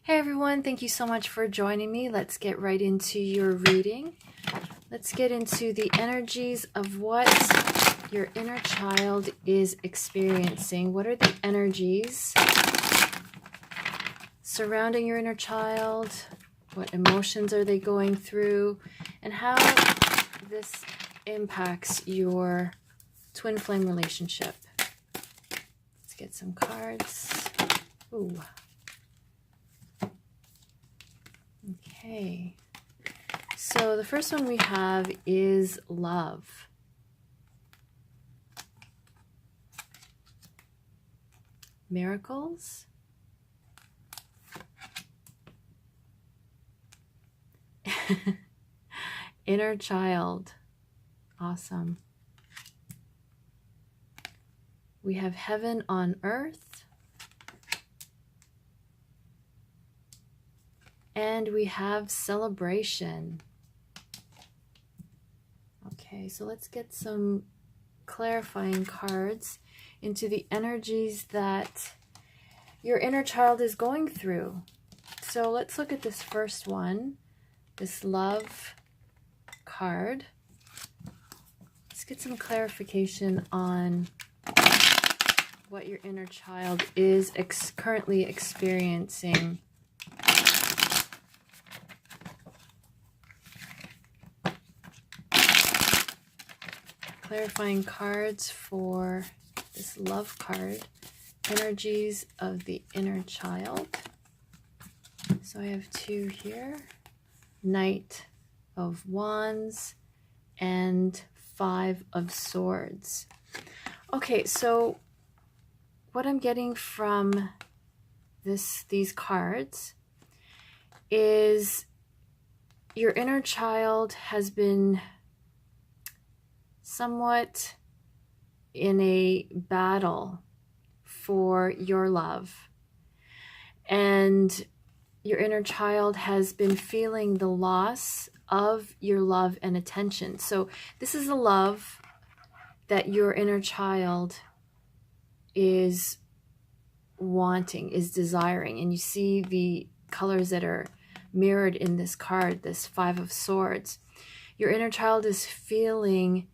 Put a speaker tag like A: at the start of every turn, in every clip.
A: Hey everyone, thank you so much for joining me. Let's get right into your reading. Let's get into the energies of what your inner child is experiencing. What are the energies surrounding your inner child? What emotions are they going through? And how this impacts your twin flame relationship. Let's get some cards. Ooh. Okay, so the first one we have is love. Miracles. Inner child. Awesome. We have heaven on earth. And we have celebration. Okay, so let's get some clarifying cards into the energies that your inner child is going through. So let's look at this first one, this love card. Let's get some clarification on what your inner child is currently experiencing. Clarifying cards for this love card, energies of the inner child. So I have two here, Knight of Wands and Five of Swords. Okay, so what I'm getting from these cards is your inner child has been somewhat in a battle for your love, and your inner child has been feeling the loss of your love and attention. So this is the love that your inner child is wanting, is desiring, and you see the colors that are mirrored in this card, this Five of Swords. Your inner child is feeling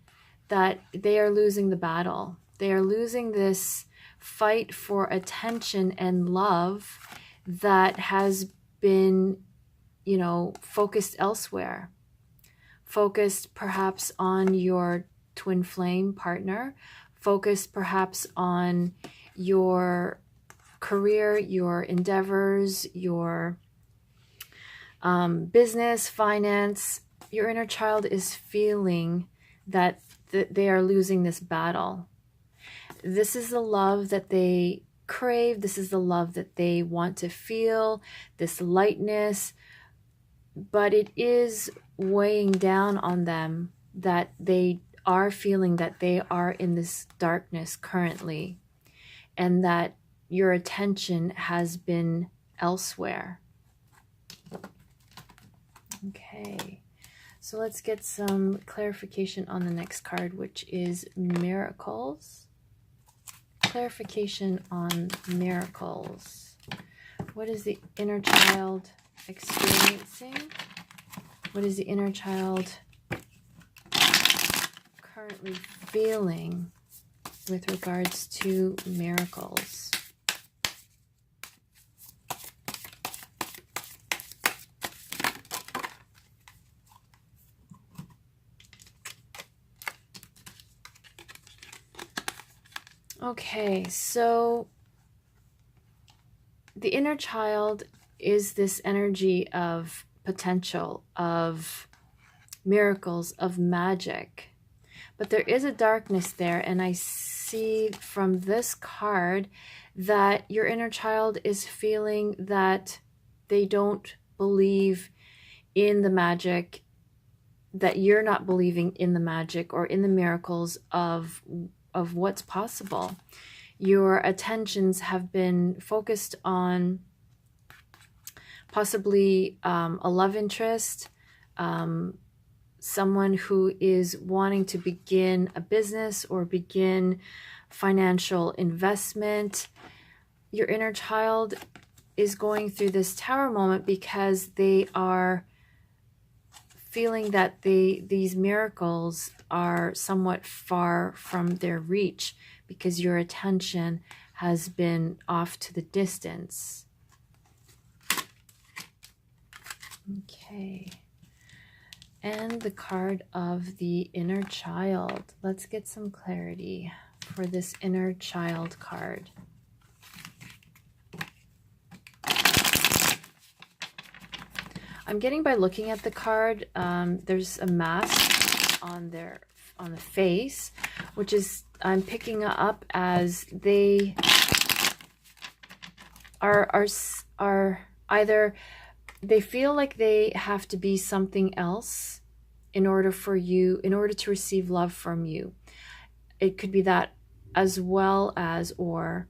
A: that they are losing the battle. They are losing this fight for attention and love that has been, focused elsewhere. Focused perhaps on your twin flame partner, focused perhaps on your career, your endeavors, your business, finance. Your inner child is feeling that they are losing this battle. This is the love that they crave. This is the love that they want to feel, this lightness. But it is weighing down on them that they are feeling that they are in this darkness currently, and that your attention has been elsewhere. Okay. So let's get some clarification on the next card, which is miracles. Clarification on miracles. What is the inner child experiencing? What is the inner child currently feeling with regards to miracles? Okay, so the inner child is this energy of potential, of miracles, of magic. But there is a darkness there, and I see from this card that your inner child is feeling that they don't believe in the magic, that you're not believing in the magic or in the miracles of what's possible. Your attentions have been focused on possibly a love interest, someone who is wanting to begin a business or begin financial investment. Your inner child is going through this tower moment because they are feeling that these miracles are somewhat far from their reach because your attention has been off to the distance. Okay. And the card of the inner child. Let's get some clarity for this inner child card. I'm getting, by looking at the card, there's a mask on the face, which is, I'm picking up as they are either they feel like they have to be something else in order to receive love from you. It could be that, as well as, or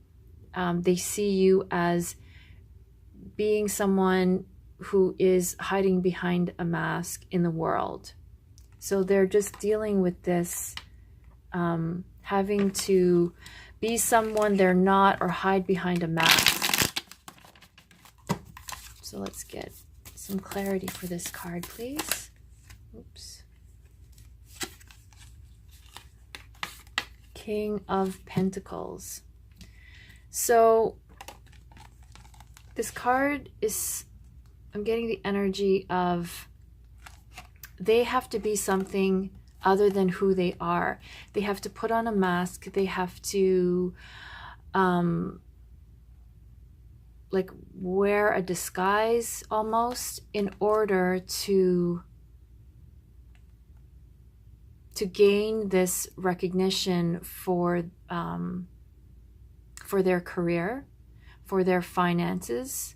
A: they see you as being someone who is hiding behind a mask in the world. So they're just dealing with this, having to be someone they're not or hide behind a mask. So let's get some clarity for this card, please. Oops. King of Pentacles. So this card is, I'm getting the energy of they have to be something other than who they are. They have to put on a mask. They have to like wear a disguise almost in order to gain this recognition for their career, for their finances,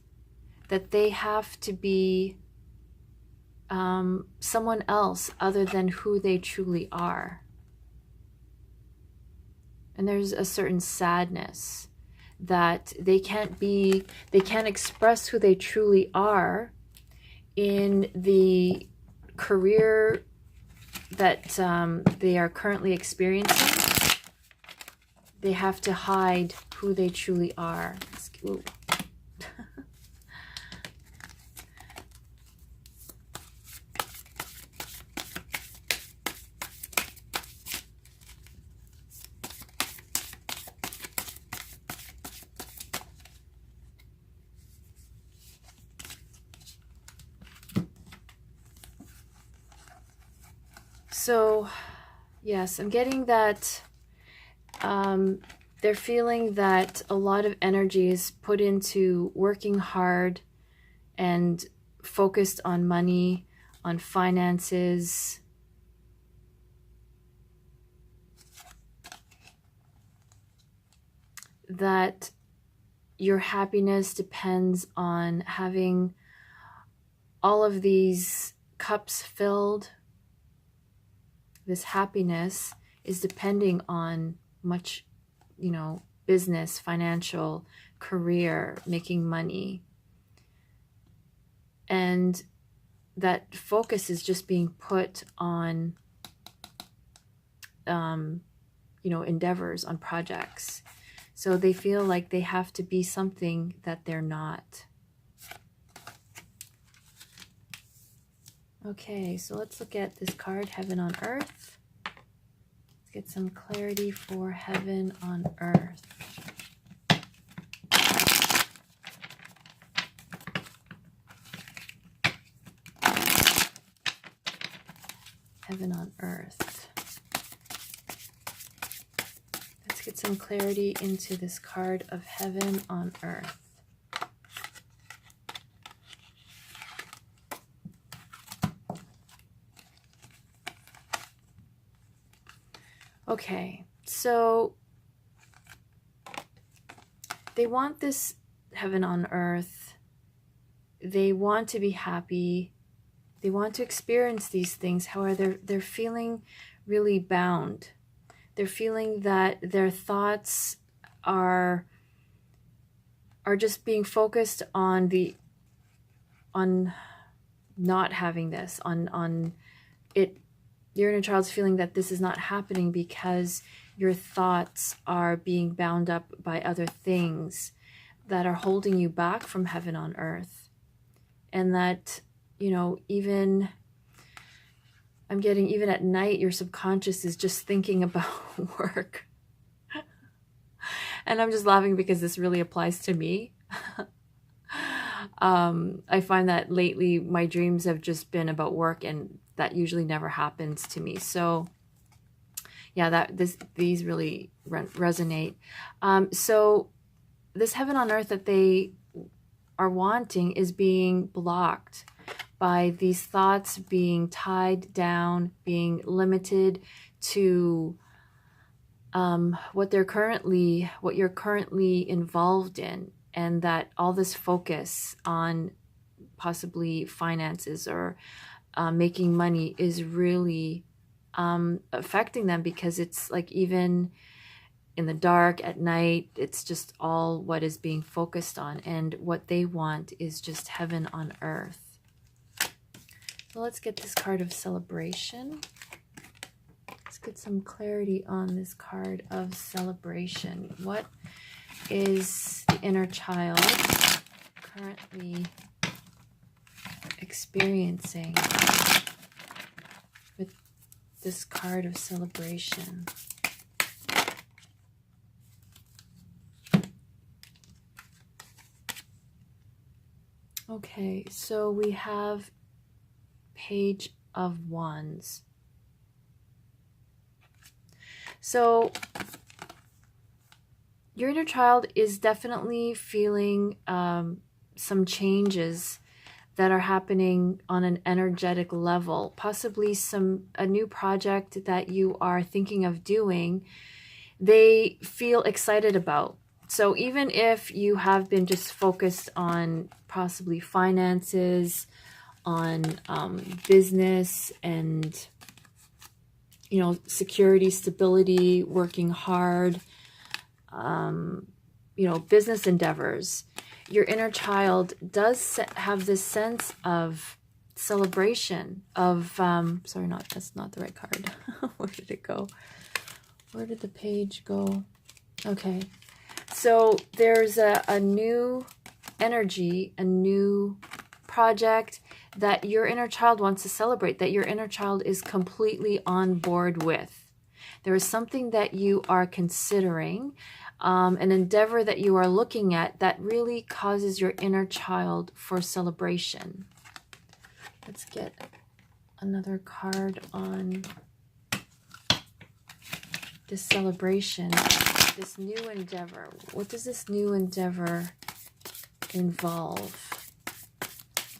A: that they have to be someone else other than who they truly are. And there's a certain sadness that they can't express who they truly are in the career that they are currently experiencing. They have to hide who they truly are. Ooh. So, yes, I'm getting that they're feeling that a lot of energy is put into working hard and focused on money, on finances. That your happiness depends on having all of these cups filled. This happiness is depending on much, business, financial, career, making money. And that focus is just being put on, endeavors, on projects. So they feel like they have to be something that they're not. Okay, so let's look at this card, Heaven on Earth. Let's get some clarity for Heaven on Earth. Heaven on Earth. Let's get some clarity into this card of Heaven on Earth. Okay, so they want this heaven on earth. They want to be happy. They want to experience these things. However, they're feeling really bound. They're feeling that their thoughts are just being focused on not having this, on it. Your inner child's feeling that this is not happening because your thoughts are being bound up by other things, that are holding you back from heaven on earth. And that, you know, even I'm getting, even at night, your subconscious is just thinking about work. And I'm just laughing because this really applies to me. I find that lately my dreams have just been about work, and that usually never happens to me. So yeah, these really resonate. So this heaven on earth that they are wanting is being blocked by these thoughts being tied down, being limited to what you're currently involved in, and that all this focus on possibly finances or making money is really affecting them, because it's like even in the dark at night, it's just all what is being focused on, and what they want is just heaven on earth. So let's get this card of celebration. Let's get some clarity on this card of celebration. What is the inner child currently experiencing with this card of celebration? Okay, so we have Page of Wands. So your inner child is definitely feeling some changes that are happening on an energetic level, possibly a new project that you are thinking of doing, they feel excited about. So even if you have been just focused on possibly finances, on business and, you know, security, stability, working hard, you know, business endeavors, your inner child does have this sense of celebration of, sorry, that's not the right card. Where did it go? Where did the page go? Okay. So there's a new energy, a new project that your inner child wants to celebrate, that your inner child is completely on board with. There is something that you are considering, an endeavor that you are looking at that really causes your inner child for celebration. Let's get another card on this celebration, this new endeavor. What does this new endeavor involve?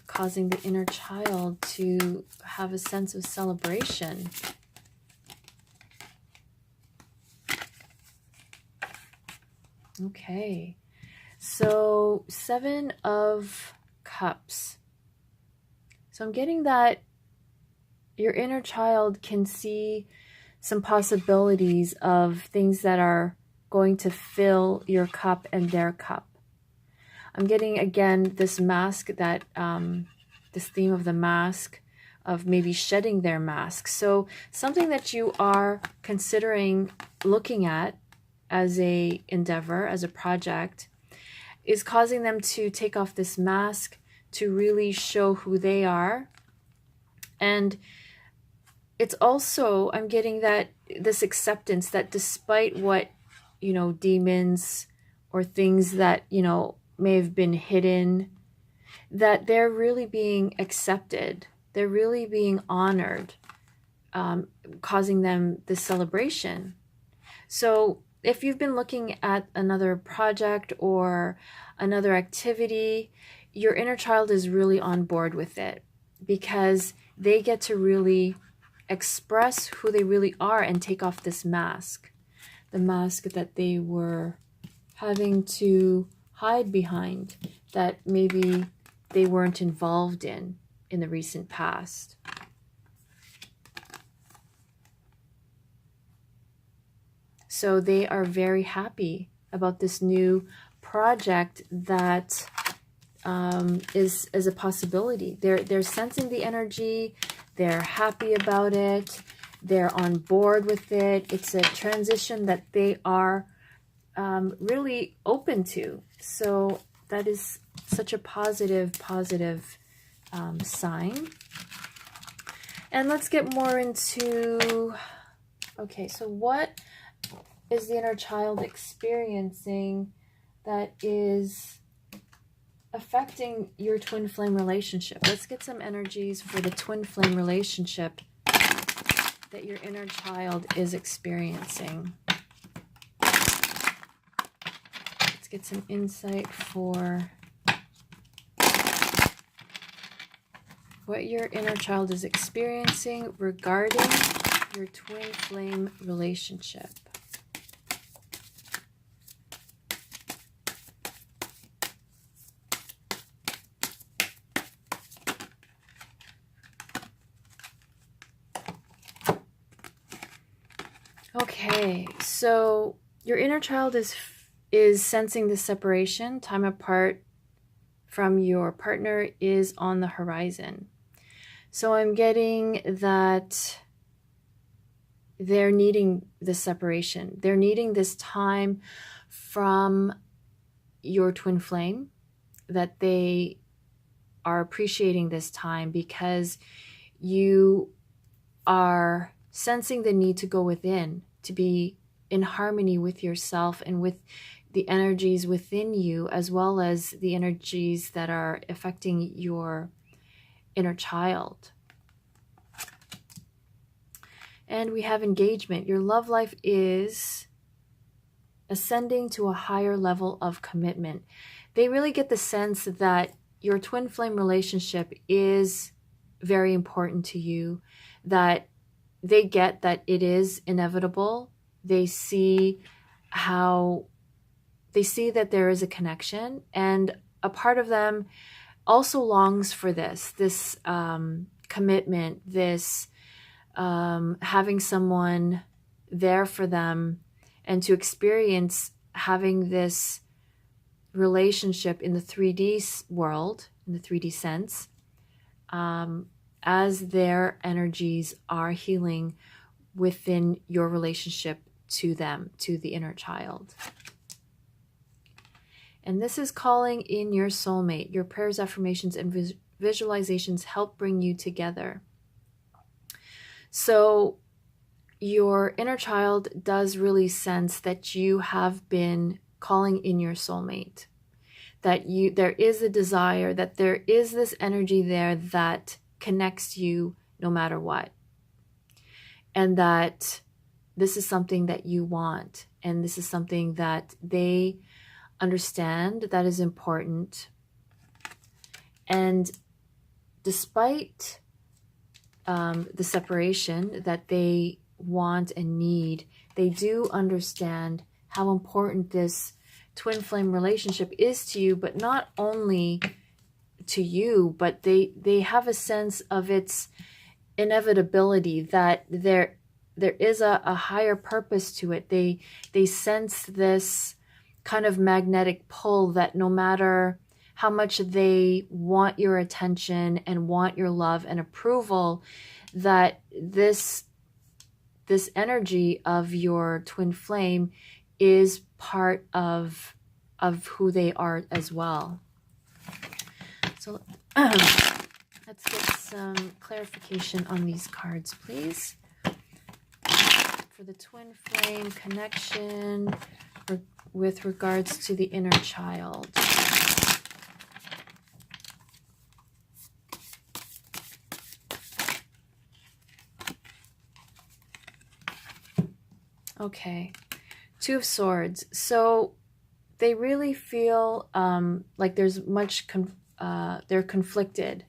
A: Causing the inner child to have a sense of celebration. Okay, so 7 of Cups. So I'm getting that your inner child can see some possibilities of things that are going to fill your cup and their cup. I'm getting, again, this mask that, this theme of the mask, of maybe shedding their mask. So something that you are considering looking at as a endeavor, as a project, is causing them to take off this mask to really show who they are. And it's also, I'm getting that this acceptance that despite what, you know, demons or things that, you know, may have been hidden, that they're really being accepted. They're really being honored, causing them this celebration. So if you've been looking at another project or another activity, your inner child is really on board with it, because they get to really express who they really are and take off this mask, the mask that they were having to hide behind, that maybe they weren't involved in the recent past. So they are very happy about this new project that is a possibility. They're sensing the energy. They're happy about it. They're on board with it. It's a transition that they are really open to. So that is such a positive sign. And let's get more into, okay, so what is the inner child experiencing that is affecting your twin flame relationship? Let's get some energies for the twin flame relationship that your inner child is experiencing. Let's get some insight for what your inner child is experiencing regarding your twin flame relationship. Okay, so your inner child is sensing the separation. Time apart from your partner is on the horizon. So I'm getting that they're needing this separation. They're needing this time from your twin flame, that they are appreciating this time because you are sensing the need to go within, to be in harmony with yourself and with the energies within you, as well as the energies that are affecting your inner child. And we have engagement. Your love life is ascending to a higher level of commitment. They really get the sense that your twin flame relationship is very important to you, that they get that it is inevitable. They see that there is a connection, and a part of them also longs for this commitment, this having someone there for them, and to experience having this relationship in the 3D world, in the 3D sense, as their energies are healing within your relationship to them, to the inner child. And this is calling in your soulmate. Your prayers, affirmations, and visualizations help bring you together. So your inner child does really sense that you have been calling in your soulmate, that there is a desire, that there is this energy there that connects you no matter what, and that this is something that you want, and this is something that they understand that is important. And despite the separation that they want and need, they do understand how important this twin flame relationship is to you, but not only to you, but they have a sense of its inevitability, that there is a higher purpose to it. They sense this kind of magnetic pull, that no matter how much they want your attention and want your love and approval, that this energy of your twin flame is part of who they are as well. So let's get some clarification on these cards, please. For the twin flame connection with regards to the inner child. Okay, Two of Swords. So they really feel like there's much, they're conflicted.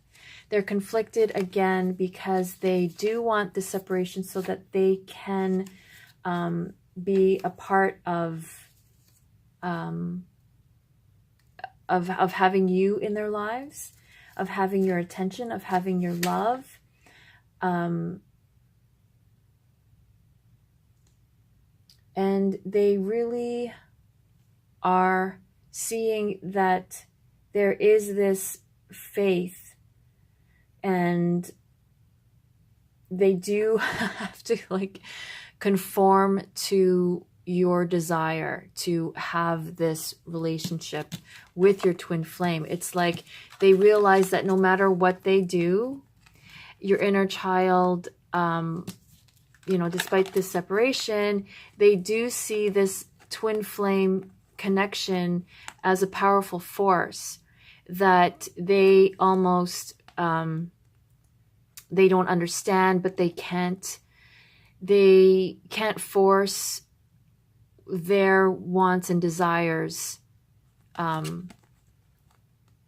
A: They're conflicted again because they do want the separation so that they can be a part of having you in their lives, of having your attention, of having your love. And they really are seeing that there is this faith, and they do have to conform to your desire to have this relationship with your twin flame. It's like they realize that no matter what they do, your inner child, you know, despite this separation, they do see this twin flame connection as a powerful force that they almost, they don't understand, but they can't force their wants and desires,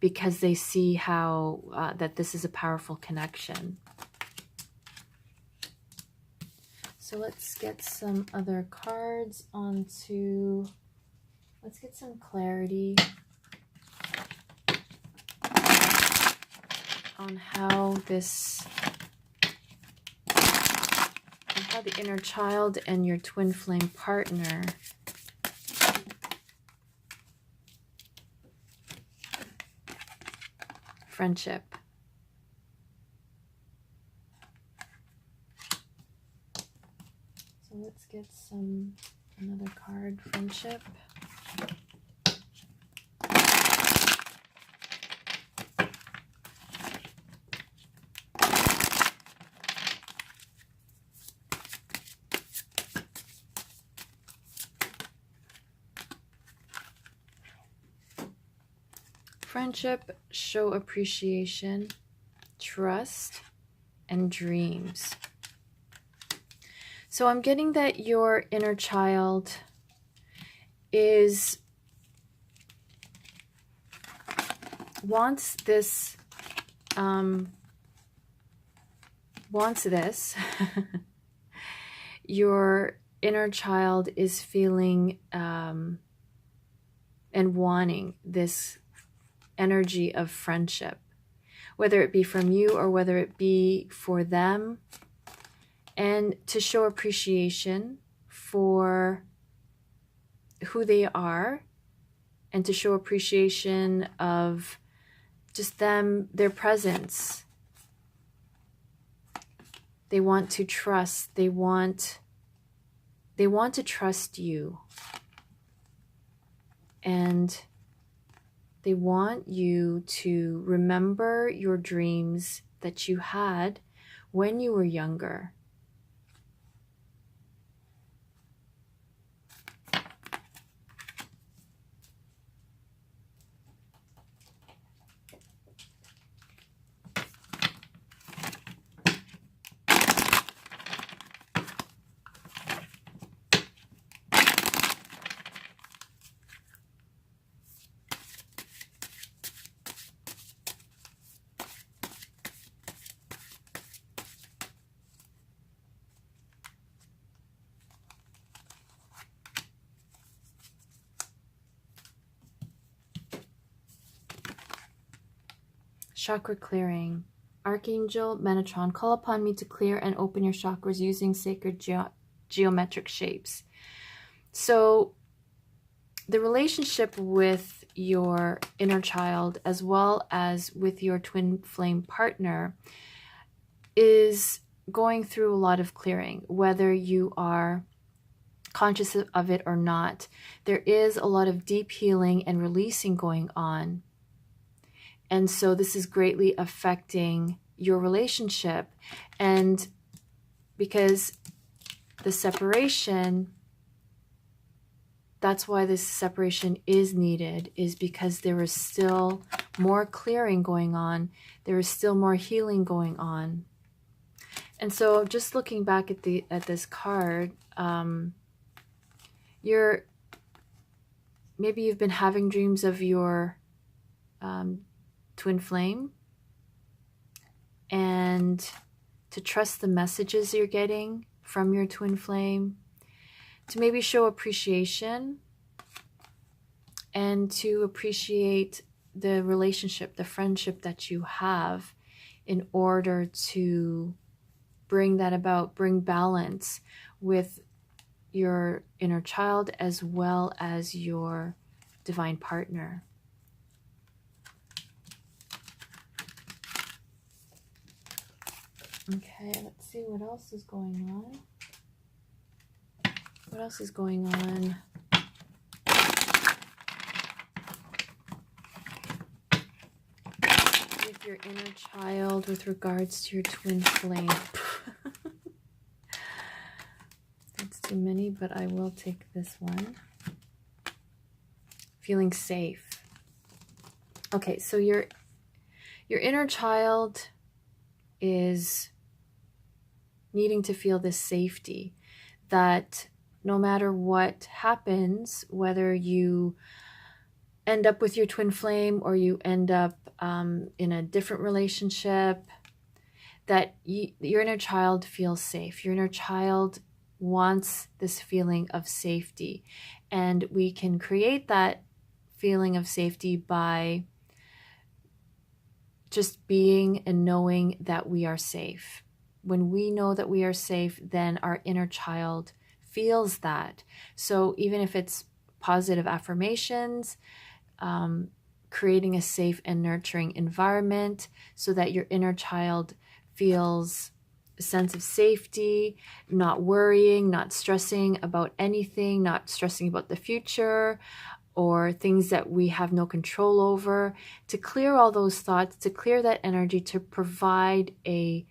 A: because they see how that this is a powerful connection. So let's get some other cards onto, let's get some clarity on how this, on how the inner child and your twin flame partner friendship. So let's get another card, friendship. Friendship, show appreciation, trust, and dreams. So I'm getting that your inner child wants this, your inner child is feeling and wanting this energy of friendship, whether it be from you or whether it be for them, and to show appreciation for who they are, and to show appreciation of just them, their presence. They want to trust, they want to trust you, and they want you to remember your dreams that you had when you were younger. Chakra clearing. Archangel Metatron, call upon me to clear and open your chakras using sacred geometric shapes. So the relationship with your inner child as well as with your twin flame partner is going through a lot of clearing, whether you are conscious of it or not. There is a lot of deep healing and releasing going on. And so this is greatly affecting your relationship. And because the separation, that's why this separation is needed, is because there is still more clearing going on. There is still more healing going on. And so just looking back at this card, maybe you've been having dreams of your twin flame, and to trust the messages you're getting from your twin flame, to maybe show appreciation and to appreciate the relationship, the friendship that you have, in order to bring that about, bring balance with your inner child as well as your divine partner. Okay, let's see what else is going on. What else is going on? With your inner child with regards to your twin flame. That's too many, but I will take this one. Feeling safe. Okay, so your inner child is needing to feel this safety, that no matter what happens, whether you end up with your twin flame or you end up in a different relationship, that your inner child feels safe. Your inner child wants this feeling of safety. And we can create that feeling of safety by just being and knowing that we are safe. When we know that we are safe, then our inner child feels that. So even if it's positive affirmations, creating a safe and nurturing environment so that your inner child feels a sense of safety, not worrying, not stressing about anything, not stressing about the future or things that we have no control over, to clear all those thoughts, to clear that energy, to provide a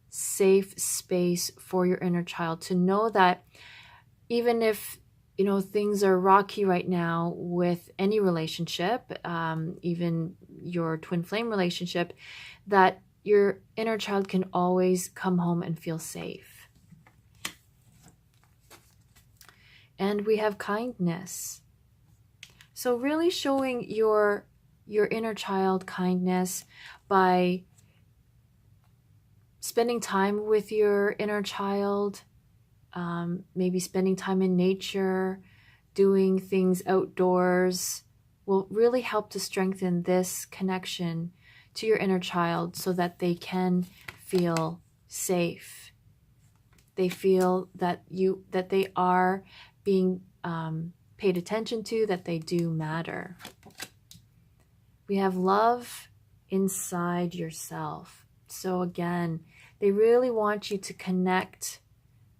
A: safe space for your inner child, to know that even if things are rocky right now with any relationship, even your twin flame relationship, that your inner child can always come home and feel safe. And we have kindness. So really showing your inner child kindness by spending time with your inner child, maybe spending time in nature, doing things outdoors, will really help to strengthen this connection to your inner child so that they can feel safe. They feel that they are being paid attention to, that they do matter. We have love inside yourself. So again, they really want you to connect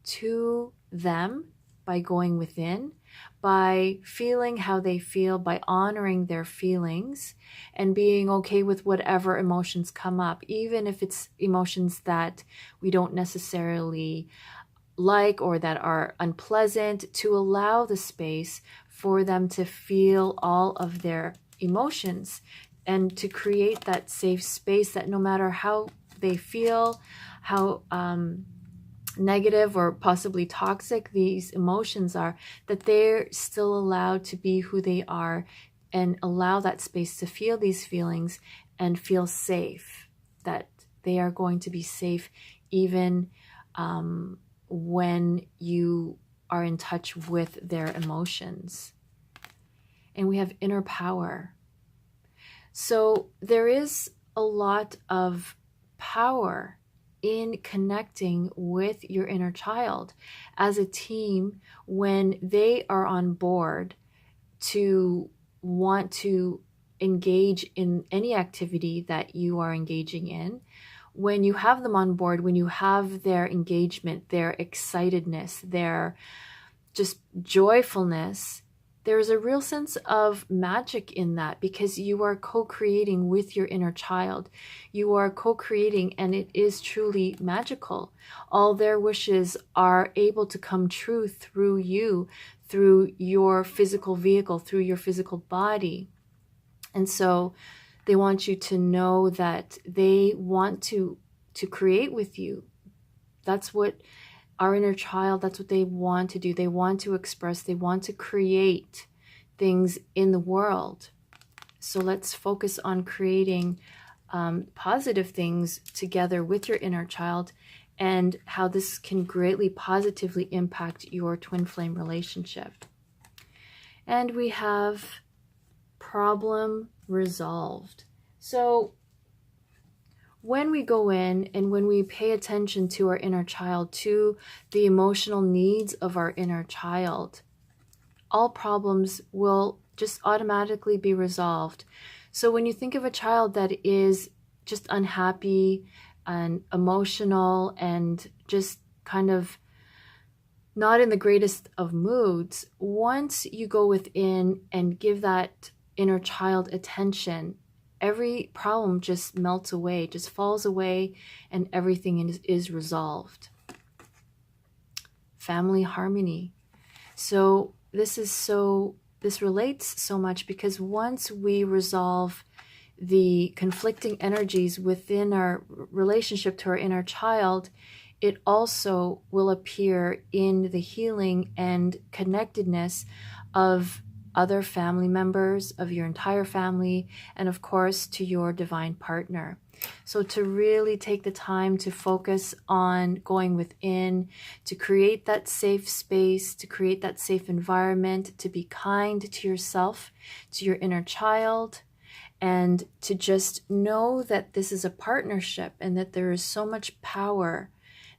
A: to them by going within, by feeling how they feel, by honoring their feelings and being okay with whatever emotions come up, even if it's emotions that we don't necessarily like or that are unpleasant, to allow the space for them to feel all of their emotions and to create that safe space that no matter how they feel, how negative or possibly toxic these emotions are, that they're still allowed to be who they are and allow that space to feel these feelings and feel safe, that they are going to be safe even when you are in touch with their emotions. And we have inner power. So there is a lot of power in connecting with your inner child as a team when they are on board to want to engage in any activity that you are engaging in. When you have them on board, when you have their engagement, their excitedness, their just joyfulness, there's a real sense of magic in that because you are co-creating with your inner child. You are co-creating, and it is truly magical. All their wishes are able to come true through you, through your physical vehicle, through your physical body. And so they want you to know that they want to create with you. That's what our inner child, that's what they want to do. They want to express, they want to create things in the world. So let's focus on creating positive things together with your inner child and how this can greatly positively impact your twin flame relationship. And we have problem resolved. So when we go in and when we pay attention to our inner child, to the emotional needs of our inner child, all problems will just automatically be resolved. So when you think of a child that is just unhappy and emotional and just kind of not in the greatest of moods, once you go within and give that inner child attention, every problem just melts away, just falls away, and everything is resolved. Family harmony. So this relates so much because once we resolve the conflicting energies within our relationship to our inner child, it also will appear in the healing and connectedness of other family members, of your entire family, and of course to your divine partner. So to really take the time to focus on going within, to create that safe space, to create that safe environment, to be kind to yourself, to your inner child, and to just know that this is a partnership and that there is so much power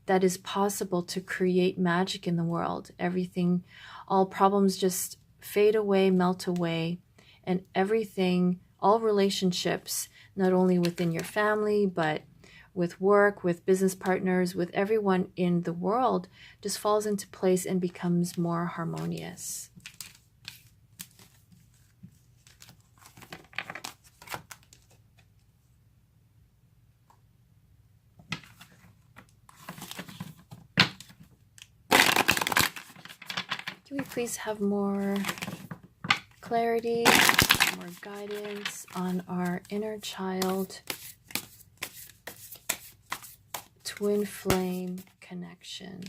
A: that is possible to create magic in the world. Everything, all problems just fade away, melt away, and everything, all relationships, not only within your family, but with work, with business partners, with everyone in the world, just falls into place and becomes more harmonious. Can we please have more clarity, more guidance on our inner child twin flame connection?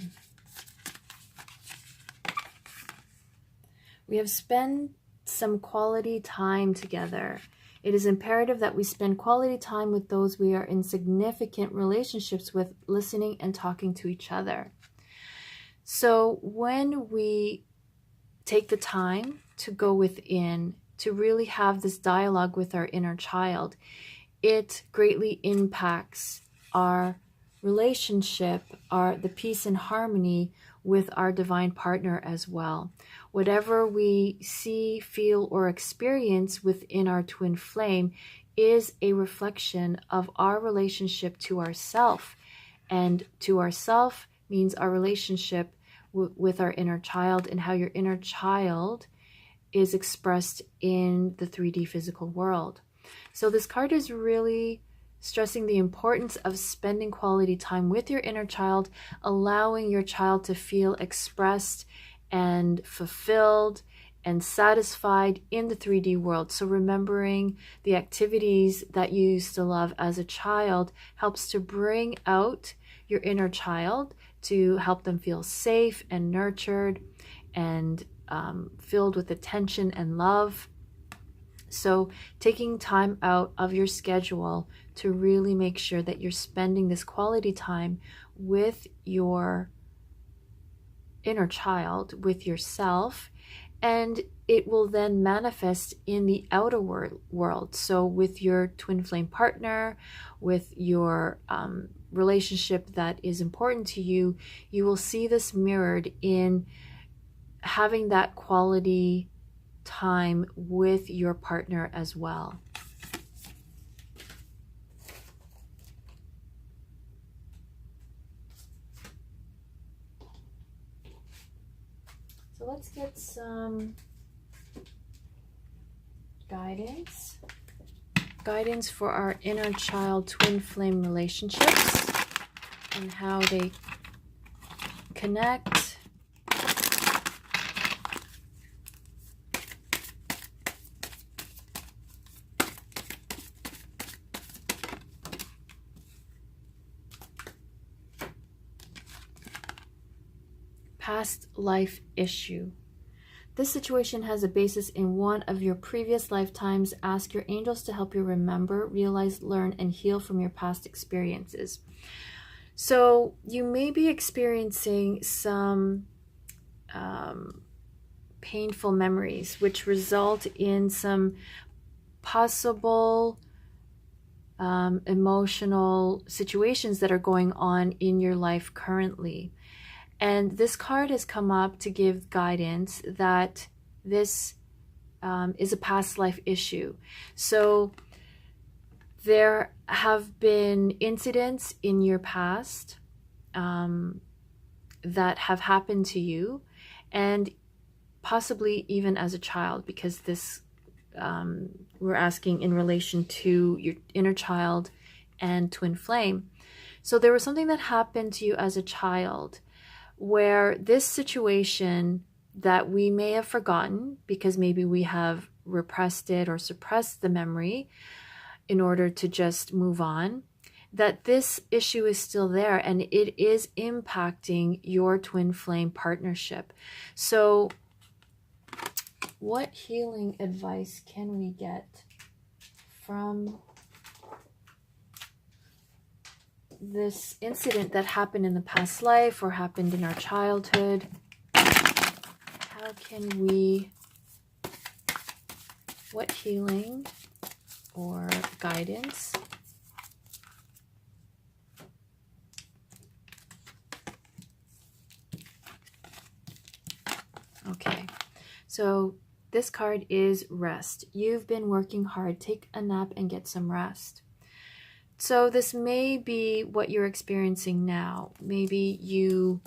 A: We have spent some quality time together. It is imperative that we spend quality time with those we are in significant relationships with, listening and talking to each other. So when we take the time to go within, to really have this dialogue with our inner child, it greatly impacts our relationship, the peace and harmony with our divine partner as well. Whatever we see, feel, or experience within our twin flame is a reflection of our relationship to ourself. And to ourself means our relationship with our inner child, and how your inner child is expressed in the 3D physical world. So this card is really stressing the importance of spending quality time with your inner child, allowing your child to feel expressed and fulfilled and satisfied in the 3D world. So remembering the activities that you used to love as a child helps to bring out your inner child, to help them feel safe and nurtured and filled with attention and love. So taking time out of your schedule to really make sure that you're spending this quality time with your inner child, with yourself, and it will then manifest in the outer world. So with your twin flame partner, with your relationship that is important to you, you will see this mirrored in having that quality time with your partner as well. So let's get some guidance. Guidance for our inner child twin flame relationships and how they connect. Past life issue. This situation has a basis in one of your previous lifetimes. Ask your angels to help you remember, realize, learn, and heal from your past experiences. So you may be experiencing some painful memories, which result in some possible emotional situations that are going on in your life currently. And this card has come up to give guidance that this is a past life issue. So there have been incidents in your past that have happened to you, and possibly even as a child, because this we're asking in relation to your inner child and twin flame. So there was something that happened to you as a child where this situation that we may have forgotten because maybe we have repressed it or suppressed the memory in order to just move on, that this issue is still there and it is impacting your twin flame partnership. So what healing advice can we get from this incident that happened in the past life or happened in our childhood? How can we, what healing or guidance okay, so this card is rest. You've been working hard. Take a nap and get some rest. So this may be what you're experiencing now. Maybe you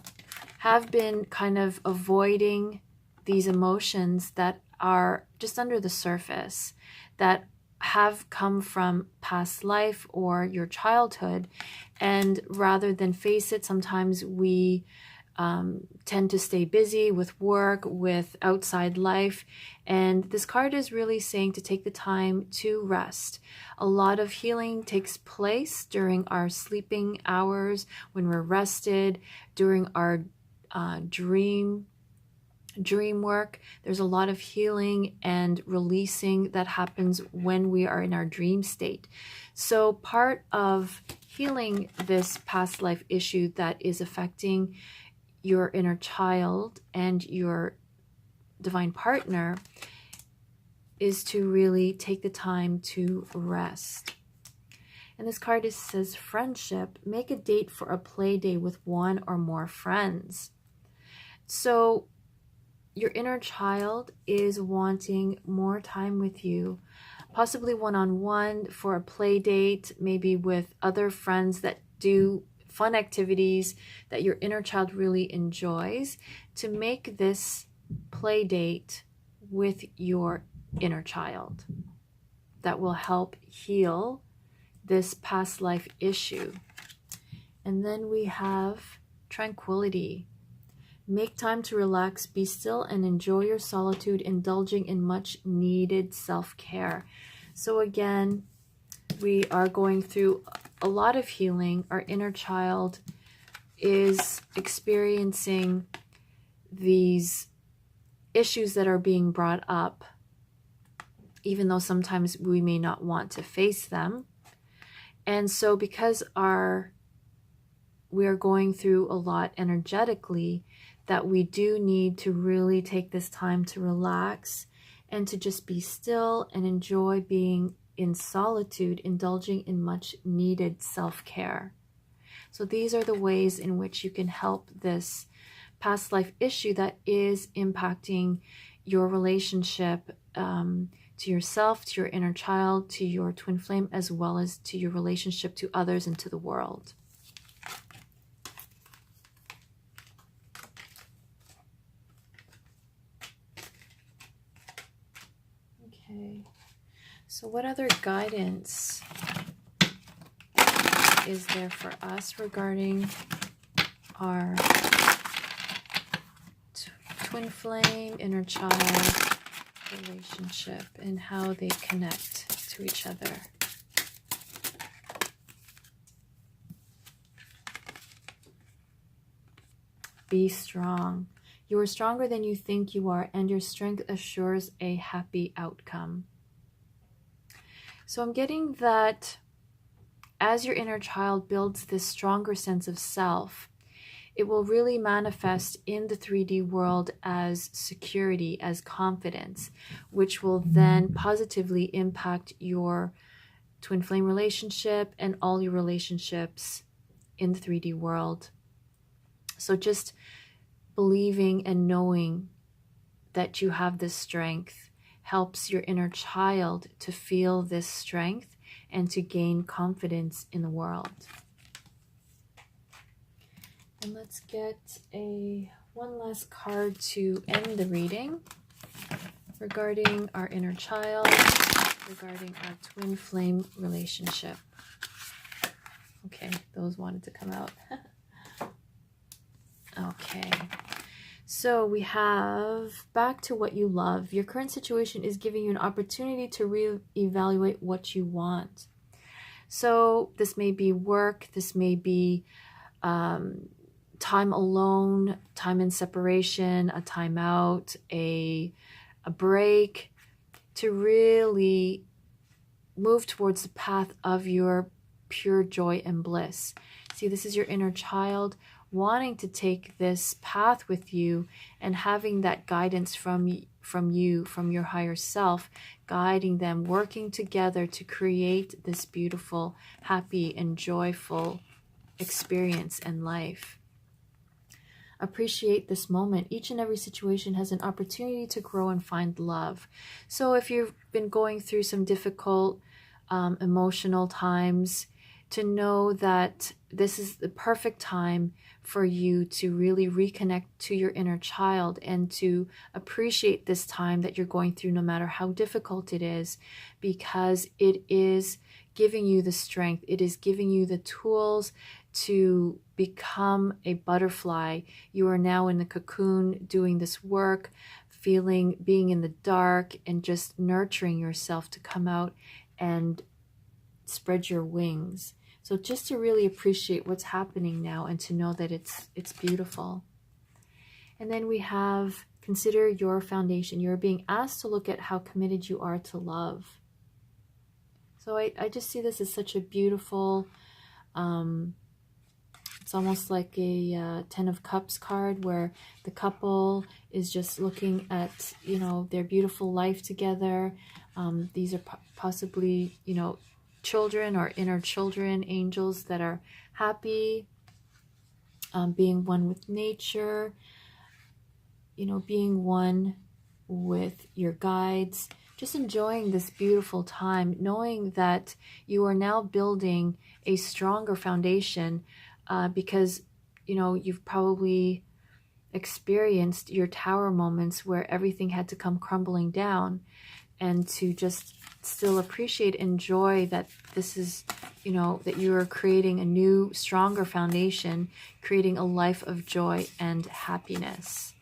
A: have been kind of avoiding these emotions that are just under the surface, that have come from past life or your childhood. And rather than face it, sometimes we tend to stay busy with work, with outside life. And this card is really saying to take the time to rest. A lot of healing takes place during our sleeping hours, when we're rested, during our dream work. There's a lot of healing and releasing that happens when we are in our dream state. So part of healing this past life issue that is affecting your inner child and your divine partner is to really take the time to rest. And this card says friendship. Make a date for a play day with one or more friends. So your inner child is wanting more time with you, possibly one-on-one for a play date, maybe with other friends that do fun activities that your inner child really enjoys, to make this play date with your inner child that will help heal this past life issue. And then we have tranquility. Make time to relax, be still, and enjoy your solitude, indulging in much needed self-care. So again, we are going through a lot of healing. Our inner child is experiencing these issues that are being brought up, even though sometimes we may not want to face them. And so because we are going through a lot energetically, that we do need to really take this time to relax and to just be still and enjoy being in solitude, indulging in much needed self-care. So these are the ways in which you can help this past life issue that is impacting your relationship to yourself, to your inner child, to your twin flame, as well as to your relationship to others and to the world. Okay. So what other guidance is there for us regarding our twin flame, inner child relationship and how they connect to each other? Be strong. You are stronger than you think you are, and your strength assures a happy outcome. So I'm getting that as your inner child builds this stronger sense of self, it will really manifest in the 3D world as security, as confidence, which will then positively impact your twin flame relationship and all your relationships in the 3D world. So just believing and knowing that you have this strength helps your inner child to feel this strength and to gain confidence in the world. And let's get one last card to end the reading regarding our inner child, regarding our twin flame relationship. Okay, those wanted to come out. Okay, so we have back to what you love. Your current situation is giving you an opportunity to reevaluate what you want. So this may be work, this may be time alone, time in separation, a time out, a break, to really move towards the path of your pure joy and bliss. See, this is your inner child wanting to take this path with you and having that guidance from you, from your higher self, guiding them, working together to create this beautiful, happy, and joyful experience in life. Appreciate this moment. Each and every situation has an opportunity to grow and find love. So if you've been going through some difficult emotional times, to know that this is the perfect time for you to really reconnect to your inner child and to appreciate this time that you're going through, no matter how difficult it is, because it is giving you the strength. It is giving you the tools to become a butterfly. You are now in the cocoon doing this work, being in the dark, and just nurturing yourself to come out and spread your wings. So just to really appreciate what's happening now and to know that it's beautiful. And then we have consider your foundation. You're being asked to look at how committed you are to love. So I just see this as such a beautiful, it's almost like a 10 of Cups card, where the couple is just looking at, their beautiful life together. These are possibly, children or inner children, angels that are happy, being one with nature, being one with your guides, just enjoying this beautiful time, knowing that you are now building a stronger foundation, because, you've probably experienced your tower moments where everything had to come crumbling down, and to just still appreciate, enjoy that this is, that you are creating a new, stronger foundation, creating a life of joy and happiness.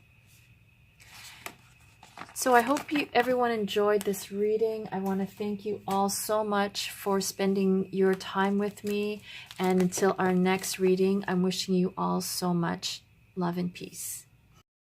A: So I hope everyone enjoyed this reading. I want to thank you all so much for spending your time with me. And until our next reading, I'm wishing you all so much love and peace.